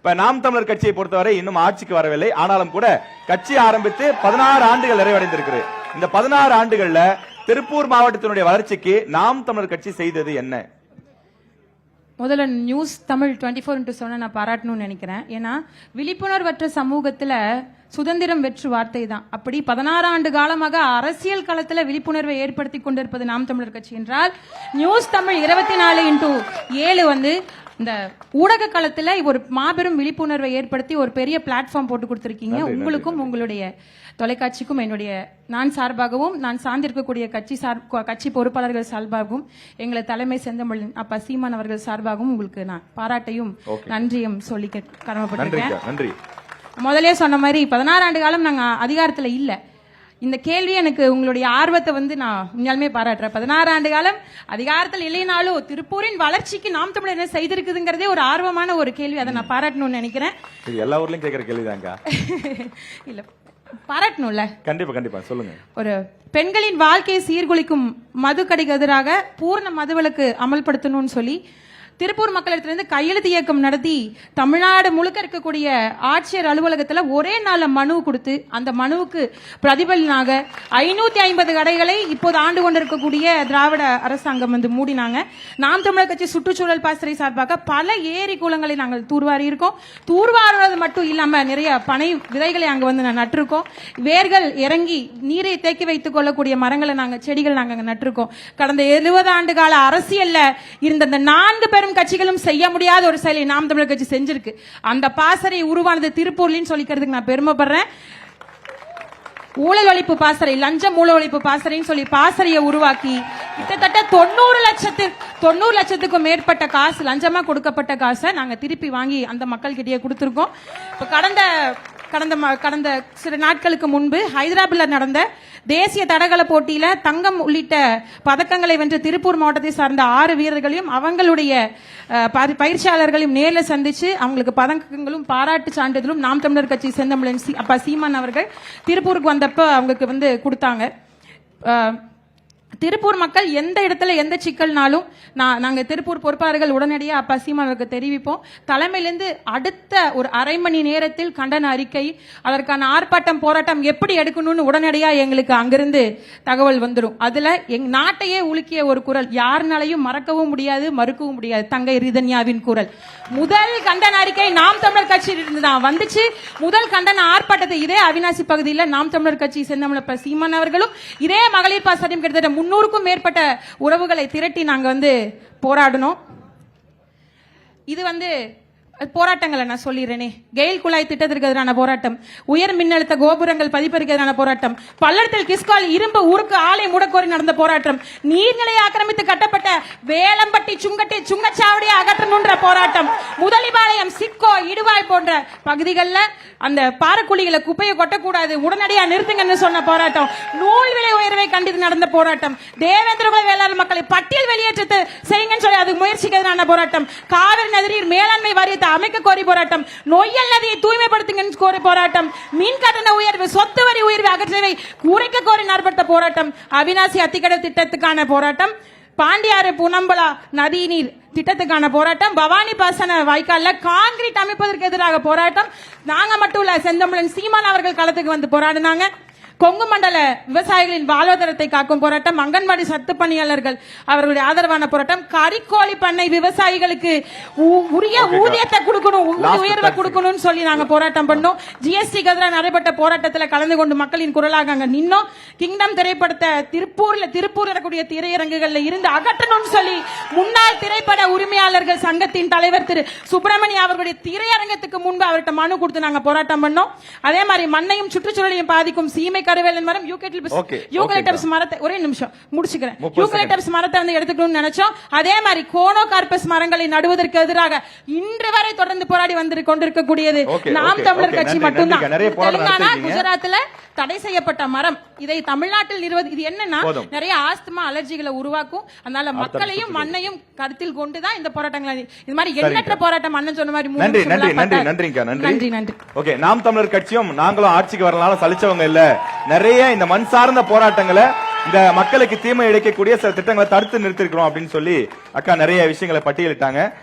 இப்ப நாம் தமிழர் கட்சியை பொறுத்தவரை இன்னும் ஆட்சிக்கு வரவில்லை. ஆனாலும் கூட கட்சி ஆரம்பித்து 16 ஆண்டுகள் நிறைவடைந்திருக்கிறது. இந்த 16 ஆண்டுகள்ல திருப்பூர் மாவட்டத்தினுடைய வளர்ச்சிக்கு நாம் தமிழர் கட்சி செய்தது என்ன? முதல்ல நியூஸ் தமிழ் 24x7 நான் பாராட்டணும்னு நினைக்கிறேன். ஏன்னா விழிப்புணர்வற்ற சமூகத்துல சுதந்திரம் வெற்று வார்த்தை தான். அப்படி 16 ஆண்டு காலமாக அரசியல் களத்துல விழிப்புணர்வை ஏற்படுத்தி கொண்டிருப்பது நாம் தமிழர் கட்சி என்றால், நியூஸ் தமிழ் 24x7 இந்த ஊடக களத்துல ஒரு மாபெரும் விழிப்புணர்வை ஏற்படுத்தி ஒரு பெரிய பிளாட்ஃபார்ம் போட்டு கொடுத்திருக்கீங்க. உங்களுக்கும் உங்களுடைய தொலைக்காட்சிக்கும் என்னுடைய நான் சார்பாகவும் நான் சார்ந்திருக்கக்கூடிய கட்சி பொறுப்பாளர்கள் சார்பாகவும் எங்களை தலைமை செந்தமிழ் அப்பா சீமான் அவர்கள் சார்பாகவும் உங்களுக்கு நான் பாராட்டையும் நன்றியும் சொல்லி கடமைப்பட்டிருக்கேன். முதலே சொன்ன மாதிரி 16 ஆண்டு காலம் நாங்க அதிகாரத்துல இல்ல. இந்த கேள்வி எனக்கு உங்களுடைய ஆர்வத்தை நான் உண்மையாலுமே பாராட்டுறேன். 16 ஆண்டு காலம் அதிகாரத்தில் இல்லைனாலும் திருப்பூரின் வளர்ச்சிக்கு நாம் தமிழர் என்ன செய்திருக்குதுங்கிறதே ஒரு ஆர்வமான ஒரு கேள்வி. அதை நான் பாராட்டணும்னு நினைக்கிறேன். எல்லா ஊர்லயும் கேட்கிற கேள்விதாங்க. இல்ல பாராட்டணும்ல. கண்டிப்பா கண்டிப்பா சொல்லுங்க. ஒரு பெண்களின் வாழ்க்கையை சீர்குலைக்கும் மதுக்கடைக்கு எதிராக பூர்ண மதுவிலக்கு அமல்படுத்தணும்னு சொல்லி திருப்பூர் மக்களிடத்திலிருந்து கையெழுத்து இயக்கம் நடத்தி தமிழ்நாடு முழுக்க இருக்கக்கூடிய ஆட்சியர் அலுவலகத்துல ஒரே நாள்ல மனு கொடுத்து அந்த மனுவுக்கு பிரதிபலனாக 550 கடைகளை இப்போது ஆண்டு கொண்டிருக்கக்கூடிய திராவிட அரசாங்கம் மூடினாங்க. நாம் தமிழர் கட்சி சுற்றுச்சூழல் பாசறை சார்பாக பல ஏரி குளங்களை நாங்கள் தூர்வாரி இருக்கோம். தூர்வாருவது மட்டும் இல்லாம நிறைய பனை விதைகளை அங்க நட்டிருக்கோம். வேர்கள் இறங்கி நீரை தேக்கி வைத்துக் கொள்ளக்கூடிய மரங்களை செடிகள் நாங்க நட்டிருக்கோம். கடந்த 70 ஆண்டு கால அரசியல்ல இருந்த இந்த 4 பெரும் கட்சிகளும் செய்ய முடியாத ஒரு செயலை நாம் தமிழர் கட்சி செஞ்சிருக்கு. அந்த பாசறை உருவானது திருப்பூர்லன்னு சொல்லிக்கிறதுக்கு நான் பெருமைப்படுறேன். ஊழல் ஒழிப்பு பாசறை, லஞ்சம் ஊழல் ஒழிப்பு பாசறைன்னு சொல்லி பாசறையை உருவாக்கி கிட்டத்தட்ட 90 லட்சத்துக்கும் மேற்பட்ட காசு லஞ்சமா கொடுக்கப்பட்ட காசை நாங்க திருப்பி வாங்கி அந்த மக்கள் கிட்டே கொடுத்திருக்கோம். கடந்த சில நாட்களுக்கு முன்பு ஹைதராபாத்ல நடந்த தேசிய தடகள போட்டியில தங்கம் உள்ளிட்ட பதக்கங்களை வென்ற திருப்பூர் மாவட்டத்தை சார்ந்த 6 வீரர்களையும் அவங்களுடைய பயிற்சியாளர்களையும் நேர்ல சந்திச்சு அவங்களுக்கு பதக்கங்களும் பாராட்டு சான்றிதழும் நாம் தமிழர் கட்சி செந்தமிழன் அப்பா சீமான் அவர்கள் திருப்பூருக்கு வந்தப்ப அவங்களுக்கு கொடுத்தாங்க. திருப்பூர் மக்கள் எந்த இடத்துல எந்த சிக்கல்னாலும் நாங்க திருப்பூர் பொறுப்பாளர்கள் உடனடியாக அப்பா சீமானுக்கு தெரிவிப்போம். தலைமையிலிருந்து அடுத்த ஒரு அரை மணி நேரத்தில் கண்டன அறிக்கை, அதற்கான ஆர்ப்பாட்டம் போராட்டம் எப்படி எடுக்கணும்னு உடனடியாக எங்களுக்கு அங்கிருந்து தகவல் வந்துடும். அதுல எங்க நாட்டையே உலுக்கிய ஒரு குரல், யாருனாலையும் மறக்கவும் முடியாது மறுக்கவும் முடியாது, தங்கை ரிதன்யாவின் குரல். முதல் கண்டன அறிக்கை நாம் தமிழர் கட்சியிலிருந்து தான் வந்துச்சு. முதல் கண்டன ஆர்ப்பாட்டத்தை இதே அவினாசி பகுதியில் நாம் தமிழர் கட்சி செந்தமிழ் சீமான் அவர்களும் இதே மகளிர் பாசறையும் கிட்டத்தட்ட 300க்கும் மேற்பட்ட உறவுகளை திரட்டி நாங்க போராடணும். இது போராட்டங்களை நான் சொல்லிடுறேனே. கெயில் குழாய் திட்டத்திற்கு எதிரான போராட்டம், உயர் மின்னழுத்த கோபுரங்கள் பதிப்பிற்கு எதிரான போராட்டம், பல்லடத்தில் கிஸ்கால் இரும்பு ஊருக்கு ஆலை மூடக்கோரி நடந்த போராட்டம், நீர்நிலையை ஆக்கிரமித்து கட்டப்பட்ட வேலம்பட்டி சுங்கச்சாவடியை அகற்றணுன்ற போராட்டம், முதலிபாளையம் சிட்கோ இடுவாய் போன்ற பகுதிகளில் அந்த பாறைக்குழிகளை குப்பையை கொட்டக்கூடாது உடனடியாக நிறுத்துங்கன்னு சொன்ன போராட்டம், நூல் விலை உயர்வை கண்டித்து நடந்த போராட்டம், தேவேந்திரகுல வேளாண் மக்களை பட்டியல் வெளியேற்றத்தை செய்யுங்கன்னு சொல்லி அதுக்கு முயற்சிக்கு எதிரான போராட்டம், காவிரி நதிநீர் மேலாண்மை வாரியத்தை அமைக்க கோரி போராட்டம், நொய்யல் நதியை தூய்மைப்படுத்துங்க கோரி போராட்டம், மின் கட்டண உயர்வு, சொத்து வரி உயர்வு அகற்றவை குறைக்க கோரி நடத்த போராட்டம், அவினாசி அத்திக்கடவு திட்டத்துக்கான போராட்டம், பாண்டியாறு புனம்பலா நதிநீர் திட்டத்துக்கான போராட்டம், பவானி பாசன வாய்க்கால்ல கான்கிரீட் அமைப்பதற்கு எதிராக போராட்டம். நாங்க மட்டும் இல்ல, செந்தமிழன் சீமான் அவர்கள் களத்துக்கு போராடினாங்க. கொங்கு மண்டல விவசாயிகளின் வாழ்வாதாரத்தை காக்கும் போராட்டம், அங்கன்வாடி சத்து பணியாளர்கள் அவர்களுடைய ஆதரவான போராட்டம், கறிக்கோழி பண்ணை விவசாயிகளுக்கு உரிய ஊதியத்தை கொடுக்கணும், உயர்வை கொடுக்கணும்னு சொல்லி நாங்க போராட்டம் பண்ணோம். ஜிஎஸ்டி எதிராக நடைபெற்ற போராட்டத்தில் கலந்து கொண்டு மக்களின் குரலாக அங்க நின்னோம். கிங்டம் திரைப்படத்தை திருப்பூர் இருக்கக்கூடிய திரையரங்குகள்ல இருந்து அகற்றணும்னு சொல்லி முன்னாள் திரைப்பட உரிமையாளர்கள் சங்கத்தின் தலைவர் திரு சுப்பிரமணிய அவர்களுடைய திரையரங்கத்துக்கு முன்பு அவர்கிட்ட மனு கொடுத்து நாங்க போராட்டம் பண்ணோம். அதே மாதிரி மண்ணையும் சுற்றுச்சூழலையும் பாதிக்கும் சீமை கருவேலன் மரம் யூகலிப்டஸ் மரத்தை ஒரே நிமிஷம் முடிச்சுக்கிறேன். யூகலிப்டஸ் மரத்தை எடுத்துக்கணும்னு நினைச்சோம். அதே மாதிரி கோனோகார்பஸ் மரங்களை நடுவதற்கு எதிராக இன்று வரை தொடர்ந்து போராடி கொண்டிருக்கக்கூடியது நாம் தமிழர் கட்சி மட்டும்தான். தெலுங்கானா, குஜராத்ல தடை செய்யப்பட்ட மரம், இதை தமிழ்நாட்டில் நிறுவது. இது என்னன்னா நிறைய ஆஸ்துமா அலர்ஜிகளை உருவாக்கும். அதனால மக்களையும் மண்ணையும் கருத்தில் கொண்டுதான் இந்த போராட்டங்கள். இது மாதிரி எண்ணற்ற போராட்டம் அண்ணன் சொன்ன மாதிரி. நன்றி. நாம் தமிழர் கட்சியும் நாங்களும் ஆட்சிக்கு வரலாம் சலிச்சவங்க இல்ல. நிறைய இந்த மண் சார்ந்த போராட்டங்களை, இந்த மக்களுக்கு தீமை இழைக்கக்கூடிய சில திட்டங்களை தடுத்து நிறுத்திருக்கிறோம் அப்படின்னு சொல்லி அக்கா நிறைய விஷயங்களை பட்டியலிட்டாங்க.